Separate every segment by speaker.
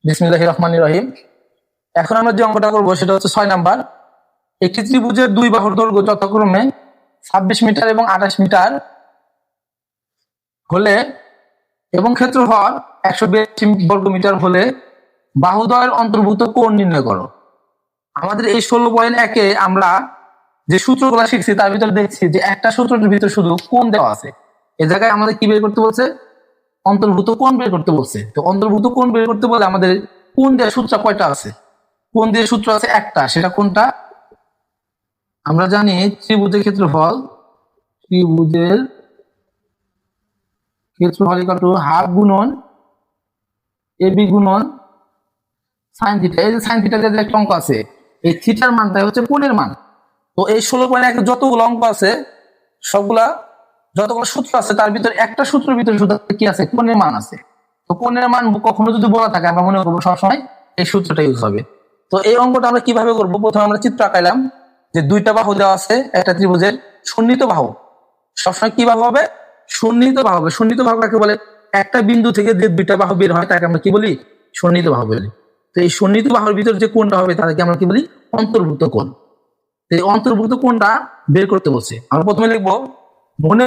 Speaker 1: বিসমিল্লাহির রহমানির রহিম। এখন আমরা যে অঙ্কটা করবো সেটা হচ্ছে 6 নাম্বার। একটি ত্রিভুজের দুই বাহুর দৈর্ঘ্য যথাক্রমে 26 মিটার এবং 28 মিটার হলে এবং ক্ষেত্রফল 182 বর্গ মিটার হলে বাহুদ্বয়ের অন্তর্ভুক্ত কোণ নির্ণয় করো। আমাদের এই 16.1-এ আমরা যে সূত্রগুলো শিখছি তার ভিতরে দেখছি যে একটা সূত্রের ভিতরে শুধু কোণ দেওয়া আছে। এই জায়গায় আমাদের কি বের করতে বলছে? অন্তর্ভুক্ত কোণ বের করতে বলছে। তো অন্তর্ভুক্ত কোণ বের করতে বলে আমাদের কোণ দেওয়ার সূত্র কয়টা আছে? কোণ দিয়ে সূত্র আছে একটা, সেটা কোনটা? আমরা জানি ত্রিভুজের ক্ষেত্রফল ইকুয়াল টু হাফ গুণন এবি গুণন সাইন থিটা। এই যে সাইন থিটা যে একটা অঙ্ক আছে, এই থিটার মানটাই হচ্ছে কোণের মান। তো এই 16.1 যতগুলো অঙ্ক আছে সবগুলা যতগুলো সূত্র আছে তার ভিতরে একটা সূত্রের ভিতরে শুধু কি আছে? কোণের মান আছে। তো কোণের মান কখনো যদি বলা থাকে আমরা মনে করবো সবসময় এই সূত্রটা ইউজ হবে। তো এই অঙ্কটা আমরা কিভাবে করবো? প্রথমে আমরা চিত্র আঁকাইলাম যে দুইটা বাহু দেওয়া আছে একটা ত্রিভুজের, সন্নিহিত বাহু। সবসময় কি বাহু হবে? সন্নিহিত বাহু হবে। সন্নিহিত বাহু কাকে বলে? একটা বিন্দু থেকে যে দুইটা বাহু বের হয় তাকে আমরা কি বলি? সন্নিহিত বাহু বলি। তো এই সন্নিহিত বাহুর ভিতরে যে কোণটা হবে তাদেরকে আমরা কি বলি? অন্তর্ভুক্ত কোণ। এই অন্তর্ভুক্ত কোণটা বের করতে বলছে। আমরা প্রথমে লিখবো, মনে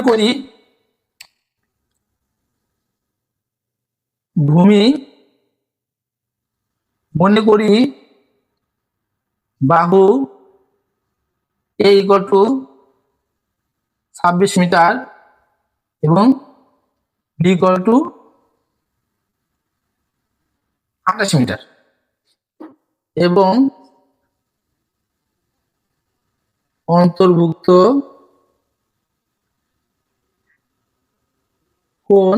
Speaker 1: করি বাহু এ ইকুয়াল টু 26 মিটার এবং বি ইকুয়াল টু 28 মিটার এবং অন্তর্ভুক্ত কোণ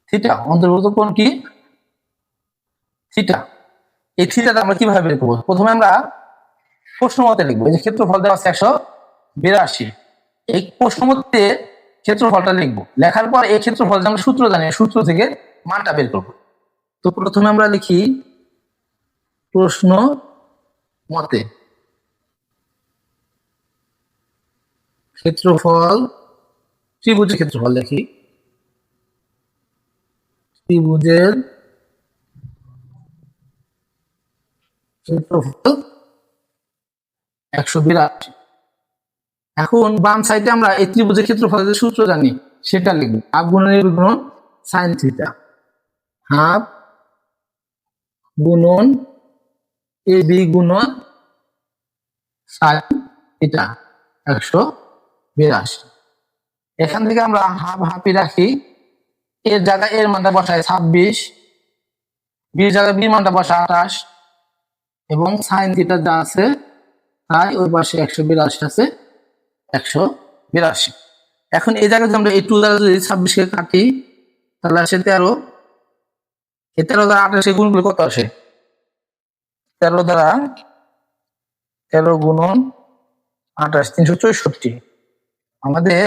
Speaker 1: থিটা। অন্তর্ভুক্ত কোণ কি? থিটা। এই থিটাটা আমরা কিভাবে বের করবো? প্রথমে আমরা প্রশ্ন মতে লিখবো। এই যে ক্ষেত্রফল দেওয়া আছে 182, এই প্রশ্ন মতে ক্ষেত্রফলটা লিখবো। লেখার পর এই ক্ষেত্রফল আমরা সূত্র জানি, সূত্র থেকে মানটা বের করবো। তো প্রথমে আমরা লিখি প্রশ্ন মতে ক্ষেত্রফল, ত্রিভুজের ক্ষেত্রফল লিখি, ত্রিভুজের ক্ষেত্রফল 182। এখন বাম সাইডে আমরা এই ত্রিভুজের ক্ষেত্রফলের যে সূত্র জানি সেটা লিখবো, হাফ গুণন এবি গুণন সাইন থিটা। হাফ গুণন এবি গুণন সাইন থিটা 182। এখান থেকে আমরা হাফ হাফই রাখি, এর জায়গায় এর মানটা বসায় 26, বির জায়গায় বির মানটা বসায় 28 এবং সাইন থিটা যা আছে তাই ওই পাশে 182 আছে, 182। এখন এই জায়গায় আমরা এই 2 দ্বারা যদি 26-কে কাটি তাহলে আসে 13, এই 13 দ্বারা 28 গুণ করলে কত আসে? 13 দ্বারা 13 গুণন 28 364। আমাদের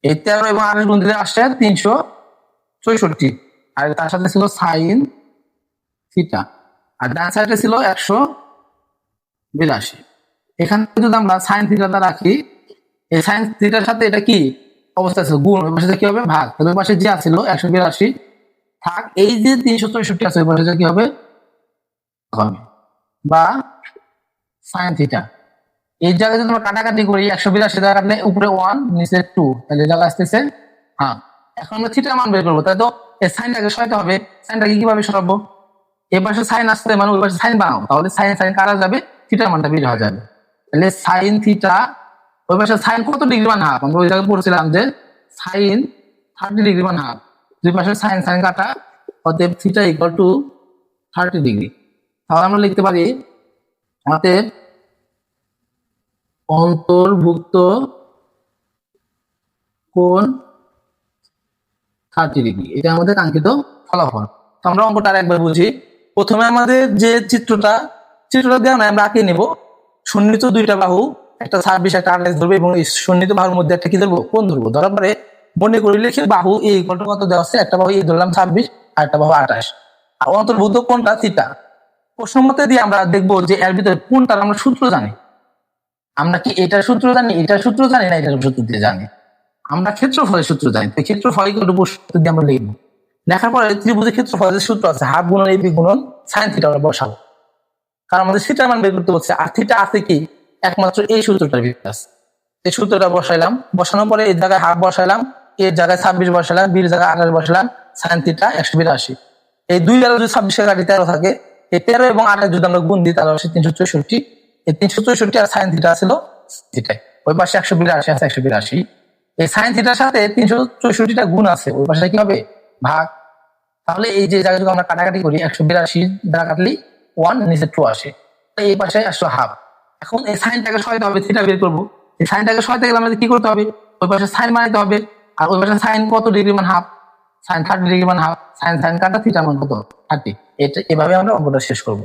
Speaker 1: এই 13 এবং 28 গুণ দিলে আসে 364, আর তার সাথে ছিল সাইন থিটা, আর ডান সাইডে ছিল 182। এখান থেকে যদি আমরা সাইন থিটাটা রাখি, এই সাইন থিটার সাথে এটা কি অবস্থা ছিল? গুণ। ওই পাশে কি হবে? ভাগ। তাহলে ওই পাশে যে ছিল 182 থাক, এই যে 364 আছে ওই পাশে কি হবে? বা সাইন থিটা। এই জায়গায় যদি আমরা কাটাকাটি করি 182 জায়গা কাটলে উপরে 1 নিচে 2, তাহলে জায়গা আসতেছে হাফ। এখন আমরা থিটা মান বের করবো, তাই তো এই সাইনটাকে সরাতে হবে। সাইনটাকে কিভাবে সরাবো? এই পাশে সাইন আসতে মানে ওই পাশে সাইন বানাও, তাহলে সাইন সাইন কাটা যাবে, থিটার মানটা বের হয়ে যাবে। তাহলে সাইন থিটা, ওই পাশে সাইন কত ডিগ্রি মান? হাফ। আমরা ওই জায়গায় পড়ছিলাম যে সাইন 30 ডিগ্রি মান হাফ। দুই পাশে সাইন সাইন কাটা, অতএব থিটা ইকুয়াল টু 30 ডিগ্রি। তাহলে আমরা লিখতে পারি অতএব অন্তর্ভুক্ত কোণ 30 ডিগ্রি। এটা আমাদের কাঙ্ক্ষিত ফলাফল। তো আমরা অঙ্কটা আরেকবার বুঝি। প্রথমে আমাদের যে চিত্রটা দেওয়া নয়, আমরা আঁকে নেব। সন্নিহিত দুইটা বাহু, একটা 26 একটা 28 ধরবে এবং এই সন্নিহিত বাহুর মধ্যে একটা কি ধরবো? কোণ ধরবো। ধরার পরে মনে করি লিখে বাহু এ ইকুয়াল টু কত দেওয়া আছে? একটা বাহু এ ধরলাম 26 আর একটা বাহু 28, আর অন্তর্ভুক্ত কোণটা থিটা। প্রশ্ন মতে দিয়ে আমরা দেখবো যে এর ভিতরে কোনটার আমরা সূত্র জানি। আমরা কি এটার সূত্র জানি, এটার সূত্র জানি, না এটার সূত্র দিয়ে জানি? আমরা ক্ষেত্রফলের সূত্র জানি। তো ক্ষেত্রফল ইকুয়াল টু প্রশ্ন দিয়ে আমরা লিখবো দেখার পরে ত্রিভুজের ক্ষেত্রফলের সূত্র আছে হাফ গুণন এবি গুণন সাইন থিটা আমরা বসাবো, কারণ আমাদের থিটার মান বের করতে হচ্ছে। আর থিটা আছে কি একমাত্র এই সূত্রটার ভিতরে আছে। এই সূত্রটা বসাইলাম, বসানোর পরে এই জায়গায় হাফ বসাইলাম, এর জায়গায় 26 বসালাম, বির জায়গায় 28 বসালাম, সাইন থিটা 182। এই 2 দ্বারা যদি 26 কাটি 13 থাকে, এই 13 এবং 28 যদি আমরা গুণ দিই তাহলে আসে 364। এই 364 আর সাইন থিটা ছিল থিটায়, ওই পাশে 182 আছে 182। এই সাইন থিটার সাথে 364টা গুণ আছে, ওই পাশে কি হবে ভাগ। তাহলে এই যে জায়গায় আমরা কাটাকাটি করি 182 দ্বারা কাটলি 1 নিচে 2 আসে, এই পাশে আসলো হাফ। এখন এই সাইনটাকে সরাইতে হবে, থিটা বের করবো। এই সাইনটাকে সরাইতে গেলে আমাদের কি করতে হবে, ওই পাশে সাইন বানাইতে হবে। আর ওই পাশে সাইন কত ডিগ্রি মান হাফ, সাইন 30 ডিগ্রি মান হাফ, সাইন সাইন কাটা থিটা মান কত 30। এটা এভাবে আমরা অঙ্কটা শেষ করবো।